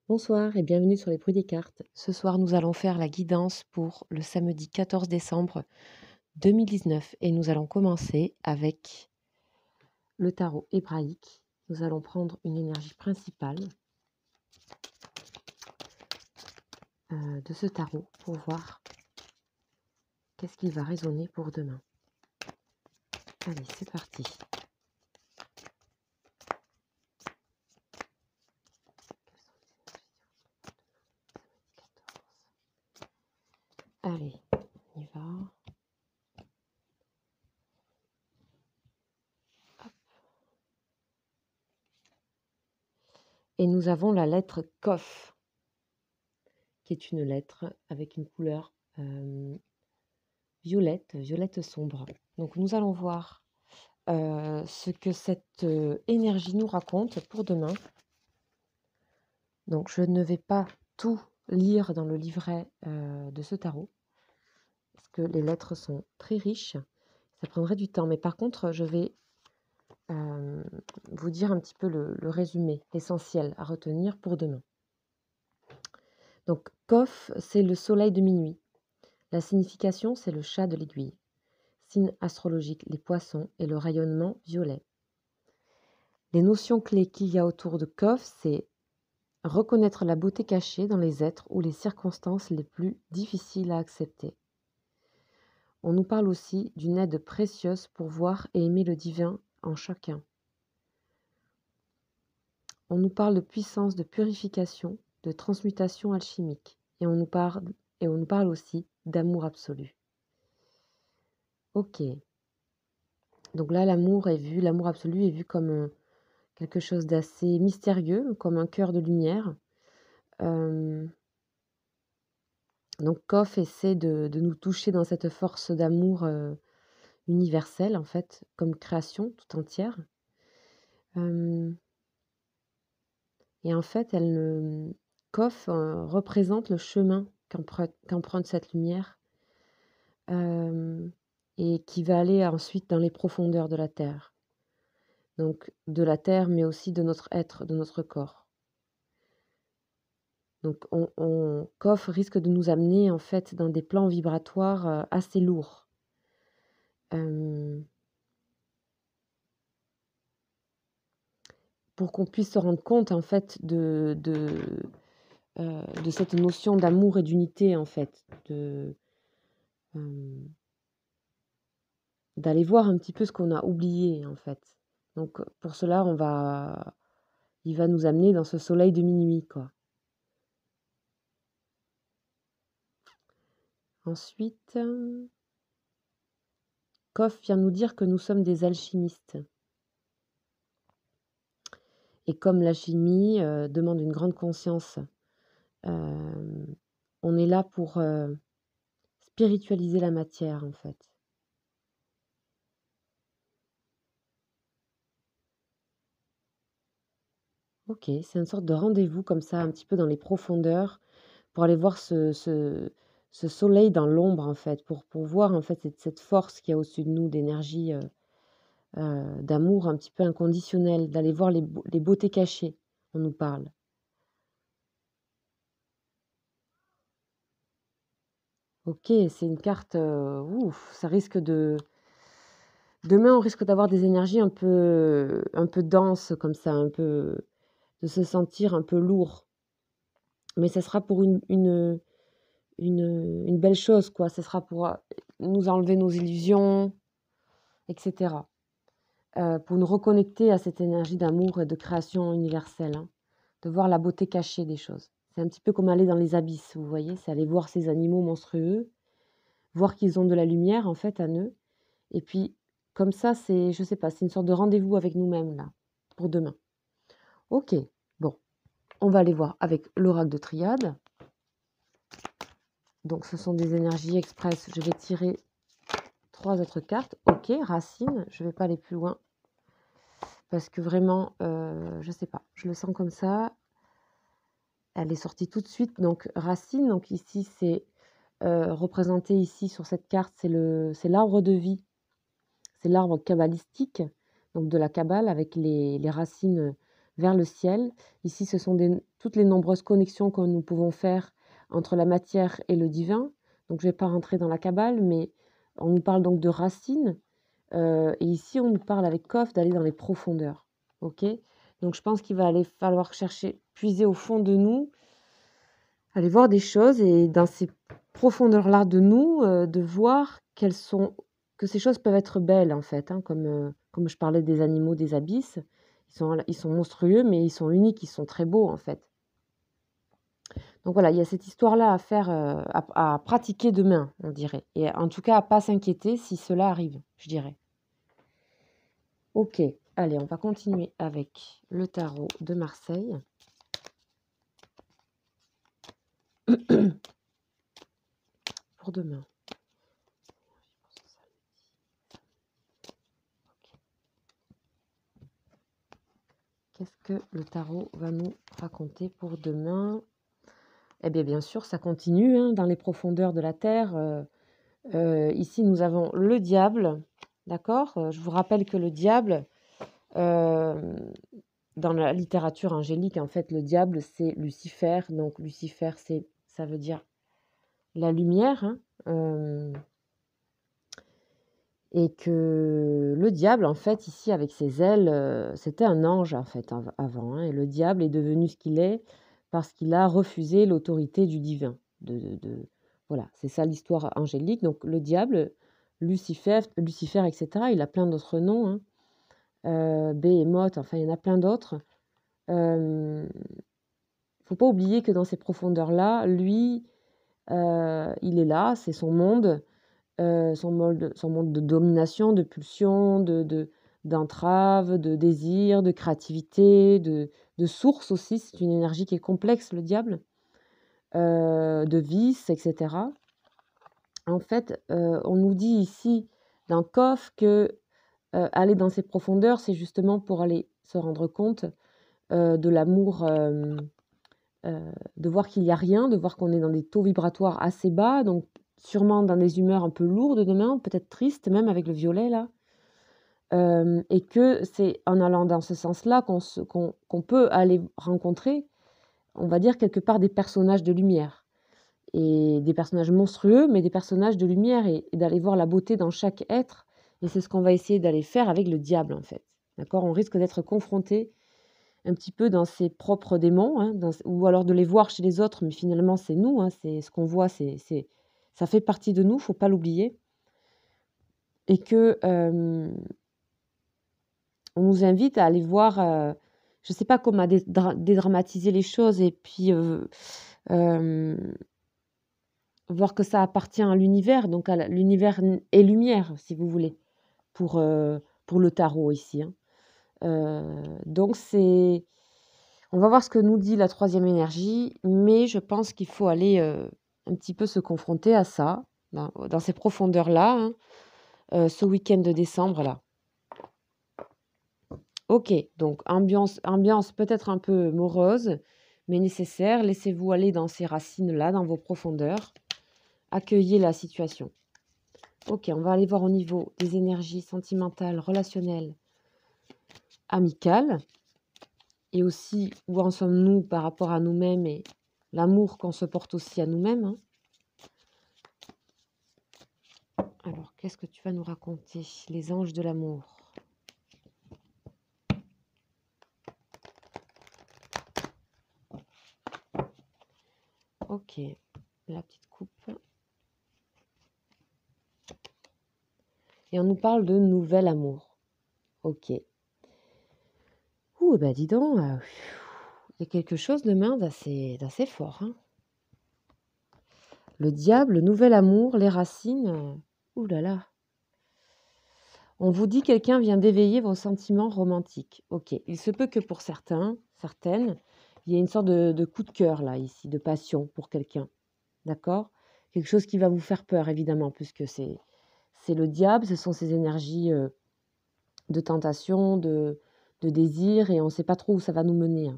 Bonsoir et bienvenue sur les bruits des cartes. Ce soir, nous allons faire la guidance pour le samedi 14 décembre 2019 et nous allons commencer avec le tarot hébraïque. Nous allons prendre une énergie principale de ce tarot pour voir qu'est-ce qui va résonner pour demain. Allez, c'est parti. Allez, on y va. Hop. Et nous avons la lettre Kof, qui est une lettre avec une couleur violette sombre. Donc nous allons voir ce que cette énergie nous raconte pour demain. Donc je ne vais pas tout lire dans le livret de ce tarot, parce que les lettres sont très riches, ça prendrait du temps. Mais par contre, je vais vous dire un petit peu le résumé, l'essentiel à retenir pour demain. Donc Kof, c'est le soleil de minuit. La signification, c'est le chat de l'aiguille. Signe astrologique, les poissons et le rayonnement violet. Les notions clés qu'il y a autour de Kof, c'est reconnaître la beauté cachée dans les êtres ou les circonstances les plus difficiles à accepter. On nous parle aussi d'une aide précieuse pour voir et aimer le divin en chacun. On nous parle de puissance de purification, de transmutation alchimique. Et on nous parle aussi d'amour absolu. Ok. Donc là, l'amour absolu est vu comme quelque chose d'assez mystérieux, comme un cœur de lumière. Donc Kof essaie de nous toucher dans cette force d'amour universelle, en fait, comme création tout entière. Et en fait, Kof représente le chemin qu'emprunte cette lumière et qui va aller ensuite dans les profondeurs de la Terre. Donc de la Terre, mais aussi de notre être, de notre corps. Donc Kof risque de nous amener en fait dans des plans vibratoires assez lourds. Pour qu'on puisse se rendre compte en fait de cette notion d'amour et d'unité en fait, d'aller voir un petit peu ce qu'on a oublié en fait. Donc pour cela, il va nous amener dans ce soleil de minuit, quoi. Ensuite, Kof vient nous dire que nous sommes des alchimistes. Et comme l'alchimie demande une grande conscience, on est là pour spiritualiser la matière, en fait. Ok, c'est une sorte de rendez-vous comme ça, un petit peu dans les profondeurs, pour aller voir ce soleil dans l'ombre, en fait, pour voir en fait cette force qu'il y a au-dessus de nous, d'énergie, d'amour un petit peu inconditionnel, d'aller voir les beautés cachées, on nous parle. Ok, c'est une carte, ouf, ça risque de... Demain, on risque d'avoir des énergies un peu denses comme ça, un peu... de se sentir un peu lourd. Mais ça sera pour une belle chose, quoi. Ce sera pour nous enlever nos illusions, etc. Pour nous reconnecter à cette énergie d'amour et de création universelle, hein, de voir la beauté cachée des choses. C'est un petit peu comme aller dans les abysses, vous voyez, c'est aller voir ces animaux monstrueux, voir qu'ils ont de la lumière, en fait, à eux. Et puis, comme ça, c'est, je sais pas, c'est une sorte de rendez-vous avec nous-mêmes, là, pour demain. Ok, bon, on va aller voir avec l'oracle de Triade. Donc, ce sont des énergies express. Je vais tirer 3 autres cartes. Ok, Racine, je ne vais pas aller plus loin. Parce que vraiment, je sais pas, je le sens comme ça. Elle est sortie tout de suite. Donc, Racine, donc ici, c'est représenté ici sur cette carte, c'est l'arbre de vie. C'est l'arbre kabbalistique, donc de la Kabbale, avec les racines vers le ciel. Ici, ce sont toutes les nombreuses connexions que nous pouvons faire entre la matière et le divin. Donc, je ne vais pas rentrer dans la Kabbale, mais on nous parle donc de racines. Et ici, on nous parle avec Kof d'aller dans les profondeurs. Ok. Donc, je pense qu'il va falloir chercher, puiser au fond de nous, aller voir des choses et dans ces profondeurs-là de nous, de voir que ces choses peuvent être belles en fait, hein, comme je parlais des animaux des abysses. Ils sont monstrueux, mais ils sont uniques, ils sont très beaux en fait. Donc voilà, il y a cette histoire-là à faire, à pratiquer demain, on dirait. Et en tout cas, à pas s'inquiéter si cela arrive, je dirais. Ok, allez, on va continuer avec le tarot de Marseille. Pour demain. Qu'est-ce que le tarot va nous raconter pour demain? Eh bien, bien sûr, ça continue hein, dans les profondeurs de la Terre. Ici, nous avons le diable, d'accord? Je vous rappelle que le diable, dans la littérature angélique, en fait, le diable, c'est Lucifer. Donc, Lucifer, ça veut dire la lumière. Hein, et que le diable, en fait, ici, avec ses ailes, c'était un ange, en fait, avant. Hein, et le diable est devenu ce qu'il est parce qu'il a refusé l'autorité du divin. Voilà, c'est ça l'histoire angélique. Donc, le diable, Lucifer, etc., il a plein d'autres noms. Hein. Behemoth, enfin, il y en a plein d'autres. Il ne faut pas oublier que dans ces profondeurs-là, lui, il est là, c'est son monde. Son monde de domination, de pulsion, d'entrave, de désir, de créativité, de source aussi. C'est une énergie qui est complexe, le diable, de vice, etc. En fait, on nous dit ici dans Kof que aller dans ces profondeurs, c'est justement pour aller se rendre compte de l'amour, de voir qu'il n'y a rien, de voir qu'on est dans des taux vibratoires assez bas, donc sûrement dans des humeurs un peu lourdes demain, peut-être tristes même avec le violet là. Et que c'est en allant dans ce sens-là qu'on peut aller rencontrer, on va dire quelque part des personnages de lumière. Et des personnages monstrueux, mais des personnages de lumière et d'aller voir la beauté dans chaque être. Et c'est ce qu'on va essayer d'aller faire avec le diable en fait. D'accord? On risque d'être confronté un petit peu dans ses propres démons, hein, ou alors de les voir chez les autres, mais finalement c'est nous, hein, c'est ce qu'on voit, ça fait partie de nous, faut pas l'oublier. Et que on nous invite à aller voir, je sais pas comment dédramatiser les choses et puis voir que ça appartient à l'univers, donc à l'univers et lumière, si vous voulez, pour le tarot ici. Hein. Donc on va voir ce que nous dit la troisième énergie, mais je pense qu'il faut aller un petit peu se confronter à ça, dans ces profondeurs-là, hein, ce week-end de décembre là. Ok, donc ambiance peut-être un peu morose, mais nécessaire. Laissez-vous aller dans ces racines-là, dans vos profondeurs. Accueillez la situation. Ok, on va aller voir au niveau des énergies sentimentales, relationnelles, amicales. Et aussi, où en sommes-nous par rapport à nous-mêmes et l'amour qu'on se porte aussi à nous-mêmes. Hein. Alors, qu'est-ce que tu vas nous raconter? Les anges de l'amour. Ok, la petite coupe. Et on nous parle de nouvel amour. Ok. Ouh, bah dis donc, il y a quelque chose demain d'assez fort. Hein. Le diable, nouvel amour, les racines. Ouh là là. On vous dit quelqu'un vient d'éveiller vos sentiments romantiques. Ok, il se peut que pour certaines, il y ait une sorte de coup de cœur là, ici, de passion pour quelqu'un. D'accord? Quelque chose qui va vous faire peur, évidemment, puisque c'est le diable, ce sont ces énergies de tentation, de désir, et on ne sait pas trop où ça va nous mener.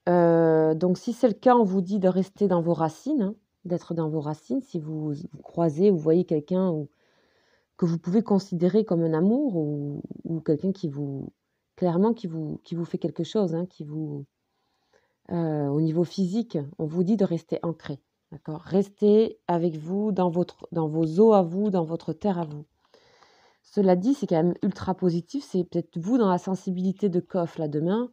Hein. Donc, si c'est le cas, on vous dit de rester dans vos racines, hein, d'être dans vos racines. Si vous croisez ou voyez quelqu'un que vous pouvez considérer comme un amour ou quelqu'un qui vous clairement qui vous fait quelque chose, hein, au niveau physique, on vous dit de rester ancré, d'accord? Restez avec vous dans vos eaux à vous, dans votre terre à vous. Cela dit, c'est quand même ultra positif, c'est peut-être vous dans la sensibilité de Coff là demain,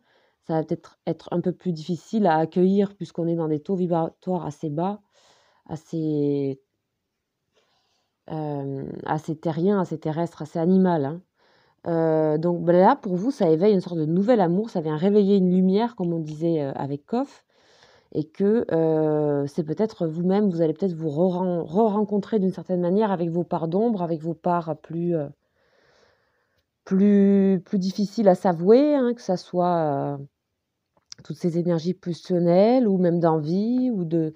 ça va peut-être être un peu plus difficile à accueillir puisqu'on est dans des taux vibratoires assez bas, assez, assez terriens, assez terrestres, assez animal, hein. Donc bah, là, pour vous, ça éveille une sorte de nouvel amour, ça vient réveiller une lumière, comme on disait, avec Coff et que, c'est peut-être vous-même, vous allez peut-être vous re-rencontrer d'une certaine manière avec vos parts d'ombre, avec vos parts plus difficiles à s'avouer, hein, que ça soit, toutes ces énergies pulsionnelles ou même d'envie ou de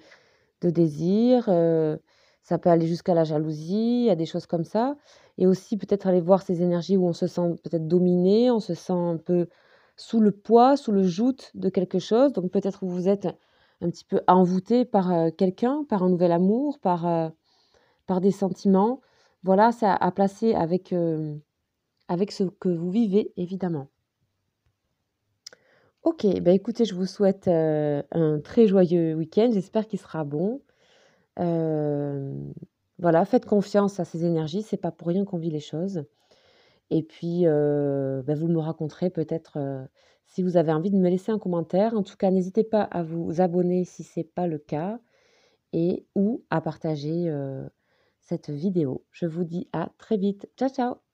désir, ça peut aller jusqu'à la jalousie, à des choses comme ça et aussi peut-être aller voir ces énergies où on se sent peut-être dominé, on se sent un peu sous le poids, sous le joug de quelque chose, donc peut-être vous vous êtes un petit peu envoûté par, quelqu'un, par un nouvel amour, par des sentiments. Voilà, c'est à placer avec ce que vous vivez évidemment. OK, bah, écoutez, je vous souhaite, un très joyeux week-end, j'espère qu'il sera bon. Hem, voilà, faites confiance à ces énergies, c'est pas pour rien qu'on vit les choses et puis, bah, vous me raconterez peut-être, si vous avez envie de me laisser un commentaire. En tout cas, n'hésitez pas à vous abonner si c'est pas le cas et ou à partager, cette vidéo. Je vous dis à très vite. Ciao, ciao.